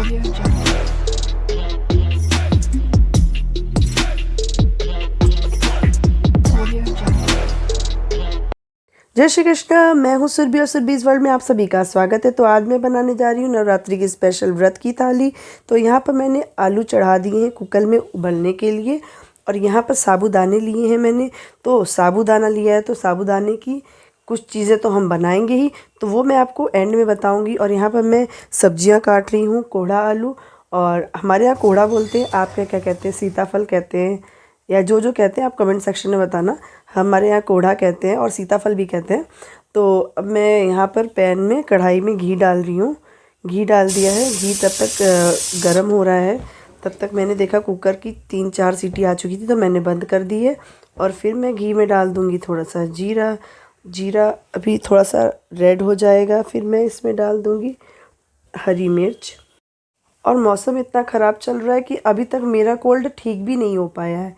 Audio Jungle. Audio Jungle. जय श्री कृष्ण। मैं हूँ सुरभि और सुरभीज वर्ल्ड में आप सभी का स्वागत है। तो आज मैं बनाने जा रही हूँ नवरात्रि की स्पेशल व्रत की थाली। तो यहाँ पर मैंने आलू चढ़ा दिए हैं कुकर में उबलने के लिए, और यहाँ पर साबूदाने लिए हैं मैंने। तो साबूदाना लिया है तो साबूदाने की कुछ चीज़ें तो हम बनाएंगे ही, तो वो मैं आपको एंड में बताऊँगी। और यहाँ पर मैं सब्जियाँ काट रही हूँ, कोढ़ा आलू, और हमारे यहाँ कोढ़ा बोलते हैं, आप क्या क्या कहते हैं, सीताफल कहते हैं या जो जो कहते हैं आप कमेंट सेक्शन में बताना। हमारे यहाँ कोढ़ा कहते हैं और सीताफल भी कहते हैं। तो अब मैं यहाँ पर पैन में कढ़ाई में घी डाल रही हूँ। घी डाल दिया है, घी तब तक गर्म हो रहा है। तब तक मैंने देखा कुकर की 3-4 सीटी आ चुकी थी, तो मैंने बंद कर दी है। और फिर मैं घी में डाल दूँगी थोड़ा सा जीरा। जीरा अभी थोड़ा सा रेड हो जाएगा, फिर मैं इसमें डाल दूँगी हरी मिर्च। और मौसम इतना ख़राब चल रहा है कि अभी तक मेरा कोल्ड ठीक भी नहीं हो पाया है।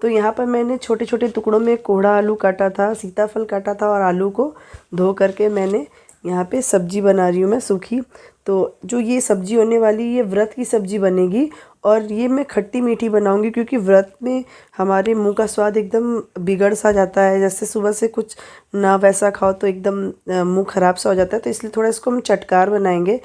तो यहाँ पर मैंने छोटे छोटे टुकड़ों में कोढ़ा आलू काटा था, सीताफल काटा था, और आलू को धो करके मैंने यहाँ पे सब्जी बना रही हूँ मैं सूखी। तो जो ये सब्जी होने वाली, ये व्रत की सब्जी बनेगी, और ये मैं खट्टी मीठी बनाऊँगी क्योंकि व्रत में हमारे मुंह का स्वाद एकदम बिगड़ सा जाता है। जैसे सुबह से कुछ ना वैसा खाओ तो एकदम मुँह ख़राब सा हो जाता है। तो इसलिए थोड़ा इसको हम चटकार बनाएंगे।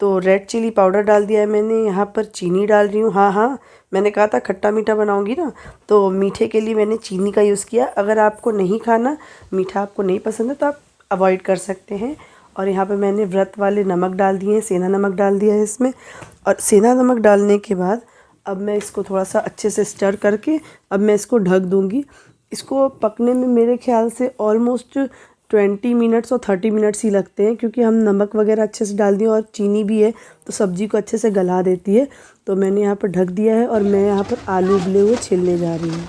तो रेड चिली पाउडर डाल दिया है मैंने, यहाँ पर चीनी डाल रही हूँ। हाँ, मैंने कहा था खट्टा मीठा बनाऊँगी ना, तो मीठे के लिए मैंने चीनी का यूज़ किया। अगर आपको नहीं खाना, मीठा आपको नहीं पसंद है, तो आप अवॉइड कर सकते हैं। और यहाँ पे मैंने व्रत वाले नमक डाल दिए हैं, सेंधा नमक डाल दिया है इसमें। और सेंधा नमक डालने के बाद अब मैं इसको थोड़ा सा अच्छे से स्टर करके अब मैं इसको ढक दूँगी। इसको पकने में मेरे ख्याल से ऑलमोस्ट 20 मिनट्स और 30 मिनट्स ही लगते हैं, क्योंकि हम नमक वगैरह अच्छे से डाल दिए और चीनी भी है, तो सब्ज़ी को अच्छे से गला देती है। तो मैंने यहाँ पर ढक दिया है और मैं यहाँ पर आलू उबले हुए छीलने जा रही हूँ।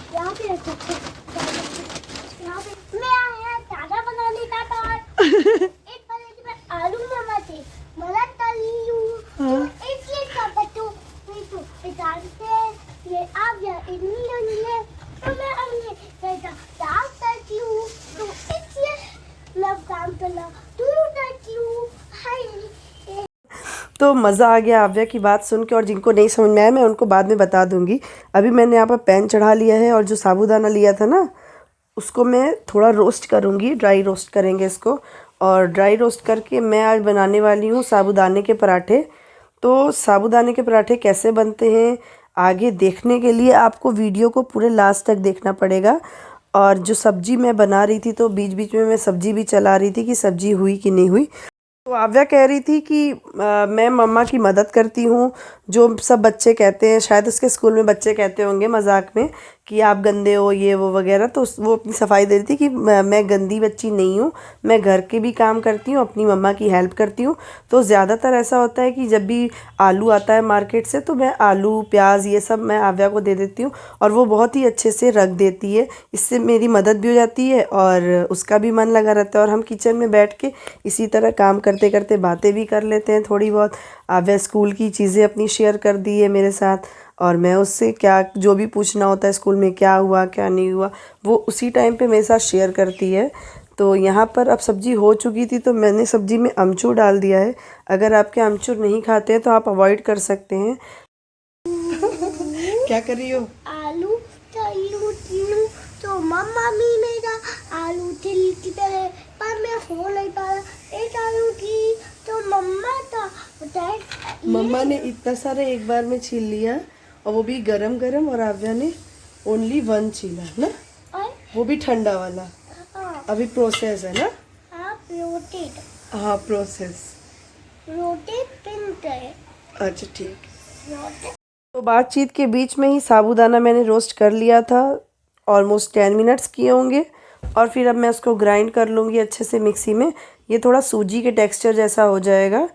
तो मज़ा आ गया आव्या की बात सुन के, और जिनको नहीं समझ में आया मैं उनको बाद में बता दूंगी। अभी मैंने यहाँ पर पैन चढ़ा लिया है, और जो साबूदाना लिया था ना, उसको मैं थोड़ा रोस्ट करूँगी, ड्राई रोस्ट करेंगे इसको। और ड्राई रोस्ट करके मैं आज बनाने वाली हूँ साबूदाने के पराठे। तो साबूदाने के पराठे कैसे बनते हैं आगे देखने के लिए आपको वीडियो को पूरे लास्ट तक देखना पड़ेगा। और जो सब्ज़ी मैं बना रही थी, तो बीच बीच में मैं सब्ज़ी भी चला रही थी कि सब्ज़ी हुई कि नहीं हुई। तो आव्या कह रही थी कि मैं मम्मा की मदद करती हूँ, जो सब बच्चे कहते हैं, शायद उसके स्कूल में बच्चे कहते होंगे मजाक में कि आप गंदे हो, ये वो वगैरह। तो वो अपनी सफाई दे रही थी कि मैं गंदी बच्ची नहीं हूँ, मैं घर के भी काम करती हूँ, अपनी मम्मा की हेल्प करती हूँ। तो ज़्यादातर ऐसा होता है कि जब भी आलू आता है मार्केट से, तो मैं आलू प्याज ये सब मैं आव्या को दे देती हूँ, और वो बहुत ही अच्छे से रख देती है। इससे मेरी मदद भी हो जाती है और उसका भी मन लगा रहता है, और हम किचन में बैठ के इसी तरह काम करते करते बातें भी कर लेते हैं थोड़ी बहुत। आव्या स्कूल की चीज़ें अपनी शेयर कर दी है मेरे साथ, और मैं उससे क्या जो भी पूछना होता है स्कूल में क्या हुआ क्या नहीं हुआ, वो उसी टाइम पे मेरे साथ शेयर करती है। तो यहाँ पर अब सब्ज़ी हो चुकी थी, तो मैंने सब्ज़ी में अमचूर डाल दिया है। अगर आपके अमचूर नहीं खाते हैं तो आप अवॉइड कर सकते हैं। क्या कर रही हो? आलू तलू तो मम्मा मी मेरा आलू तिल की तरह, पर मैं हो नहीं पा रहा एक आलू की। तो मम्मा ने इतना सारा एक बार में छील लिया, और वो भी गरम गरम, और आव्या ने ओनली 1 छीला ना, वो भी ठंडा वाला। अभी प्रोसेस है ना? हाँ प्रोसेस अच्छा ठीक। तो बातचीत के बीच में ही साबूदाना मैंने रोस्ट कर लिया था, ऑलमोस्ट 10 मिनट्स किए होंगे। और फिर अब मैं उसको ग्राइंड कर लूँगी अच्छे से मिक्सी में। ये थोड़ा सूजी के टेक्सचर जैसा हो जाएगा,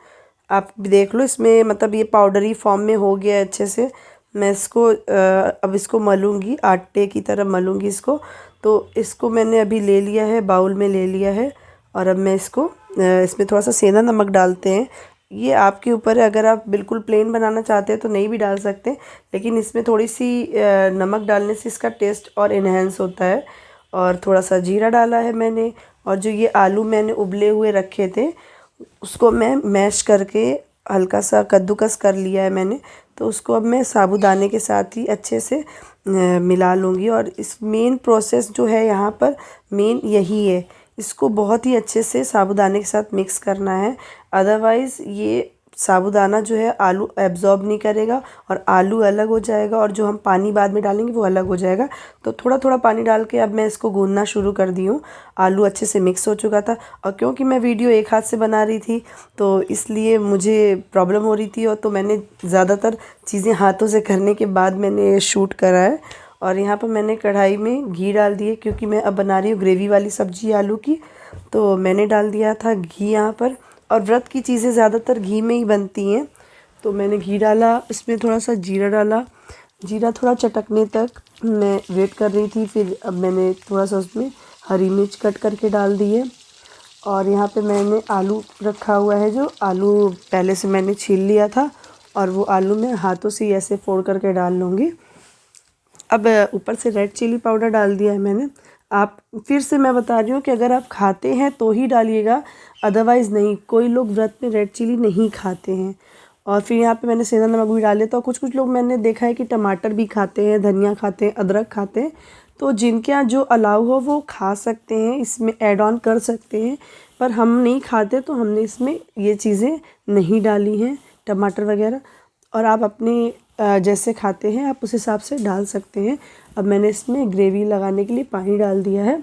आप देख लो। इसमें मतलब ये पाउडरी फॉर्म में हो गया है अच्छे से। मैं इसको अब इसको मलूँगी, आटे की तरह मलूँगी इसको। तो इसको मैंने अभी ले लिया है, बाउल में ले लिया है, और अब मैं इसको इसमें थोड़ा सा सेंधा नमक डालते हैं। ये आपके ऊपर है, अगर आप बिल्कुल प्लेन बनाना चाहते हैं तो नहीं भी डाल सकते, लेकिन इसमें थोड़ी सी नमक डालने से इसका टेस्ट और इन्हेंस होता है। और थोड़ा सा जीरा डाला है मैंने, और जो ये आलू मैंने उबले हुए रखे थे उसको मैं मैश करके हल्का सा कद्दूकस कर लिया है मैंने। तो उसको अब मैं साबूदाने के साथ ही अच्छे से मिला लूँगी। और इस मेन प्रोसेस जो है यहाँ पर मेन यही है, इसको बहुत ही अच्छे से साबूदाने के साथ मिक्स करना है। अदरवाइज़ ये साबूदाना जो है आलू एब्जॉर्ब नहीं करेगा और आलू अलग हो जाएगा और जो हम पानी बाद में डालेंगे वो अलग हो जाएगा। तो थोड़ा थोड़ा पानी डाल के अब मैं इसको गूँथना शुरू कर दी हूँ। आलू अच्छे से मिक्स हो चुका था और क्योंकि मैं वीडियो एक हाथ से बना रही थी तो इसलिए मुझे प्रॉब्लम हो रही थी, और तो मैंने ज़्यादातर चीज़ें हाथों से करने के बाद मैंने शूट करा है। और यहाँ पर मैंने कढ़ाई में घी डाल दिए क्योंकि मैं अब बना रही हूँ ग्रेवी वाली सब्ज़ी आलू की, तो मैंने डाल दिया था घी यहाँ पर। और व्रत की चीज़ें ज़्यादातर घी में ही बनती हैं, तो मैंने घी डाला, इसमें थोड़ा सा जीरा डाला। जीरा थोड़ा चटकने तक मैं वेट कर रही थी। फिर अब मैंने थोड़ा सा उसमें हरी मिर्च कट करके डाल दी है। और यहाँ पे मैंने आलू रखा हुआ है, जो आलू पहले से मैंने छील लिया था, और वो आलू मैं हाथों से ही ऐसे फोड़ करके डाल लूँगी। अब ऊपर से रेड चिली पाउडर डाल दिया है मैंने। आप फिर से मैं बता रही हूँ कि अगर आप खाते हैं तो ही डालिएगा, अदरवाइज़ नहीं। कोई लोग व्रत में रेड चिली नहीं खाते हैं। और फिर यहाँ पे मैंने सेंधा नमक भी डाल दिया। तो कुछ लोग मैंने देखा है कि टमाटर भी खाते हैं, धनिया खाते हैं, अदरक खाते हैं। तो जिनके यहाँ जो अलाउ हो वो खा सकते हैं, इसमें ऐड ऑन कर सकते हैं। पर हम नहीं खाते तो हमने इसमें ये चीज़ें नहीं डाली हैं, टमाटर वगैरह। और आप अपने जैसे खाते हैं आप उस हिसाब से डाल सकते हैं। अब मैंने इसमें ग्रेवी लगाने के लिए पानी डाल दिया है।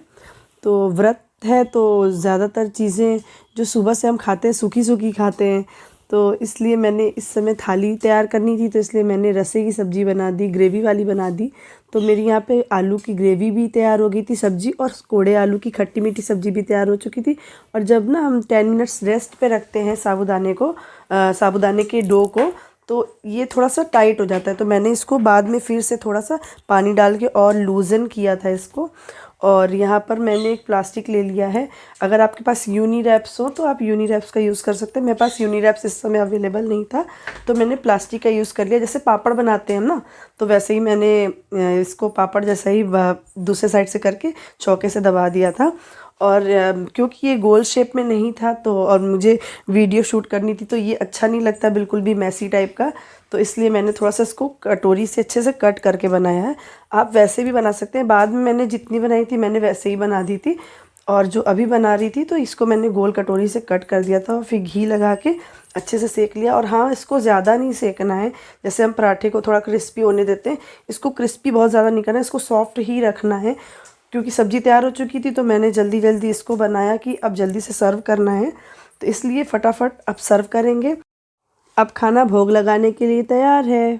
तो व्रत है तो ज़्यादातर चीज़ें जो सुबह से हम खाते हैं सूखी सूखी खाते हैं, तो इसलिए मैंने इस समय थाली तैयार करनी थी, तो इसलिए मैंने रसे की सब्ज़ी बना दी, ग्रेवी वाली बना दी। तो मेरी यहाँ पे आलू की ग्रेवी भी तैयार हो गई थी सब्ज़ी, और कोड़े आलू की खट्टी मीठी सब्ज़ी भी तैयार हो चुकी थी। और जब ना हम 10 मिनट्स रेस्ट पे रखते हैं साबूदाने के डो को, तो ये थोड़ा सा टाइट हो जाता है। तो मैंने इसको बाद में फिर से थोड़ा सा पानी डाल के और लूज़न किया था इसको। और यहाँ पर मैंने एक प्लास्टिक ले लिया है। अगर आपके पास यूनी रैप्स हो तो आप यूनी रैप्स का यूज़ कर सकते हैं। मेरे पास यूनी रैप्स इस समय अवेलेबल नहीं था, तो मैंने प्लास्टिक का यूज़ कर लिया। जैसे पापड़ बनाते हैं ना, तो वैसे ही मैंने इसको पापड़ जैसा ही दूसरे साइड से करके चौके से दबा दिया था। और क्योंकि ये गोल शेप में नहीं था तो, और मुझे वीडियो शूट करनी थी, तो ये अच्छा नहीं लगता बिल्कुल भी मैसी टाइप का, तो इसलिए मैंने थोड़ा सा इसको कटोरी से अच्छे से कट करके बनाया है। आप वैसे भी बना सकते हैं। बाद में मैंने जितनी बनाई थी मैंने वैसे ही बना दी थी, और जो अभी बना रही थी तो इसको मैंने गोल कटोरी से कट कर दिया था और फिर घी लगा के अच्छे से सेक लिया। और हाँ, इसको ज़्यादा नहीं सेकना है, जैसे हम पराठे को थोड़ा क्रिस्पी होने देते हैं, इसको क्रिस्पी बहुत ज़्यादा नहीं करना है, इसको सॉफ्ट ही रखना है। क्योंकि सब्ज़ी तैयार हो चुकी थी तो मैंने जल्दी जल्दी इसको बनाया कि अब जल्दी से सर्व करना है, तो इसलिए फटाफट अब सर्व करेंगे। अब खाना भोग लगाने के लिए तैयार है।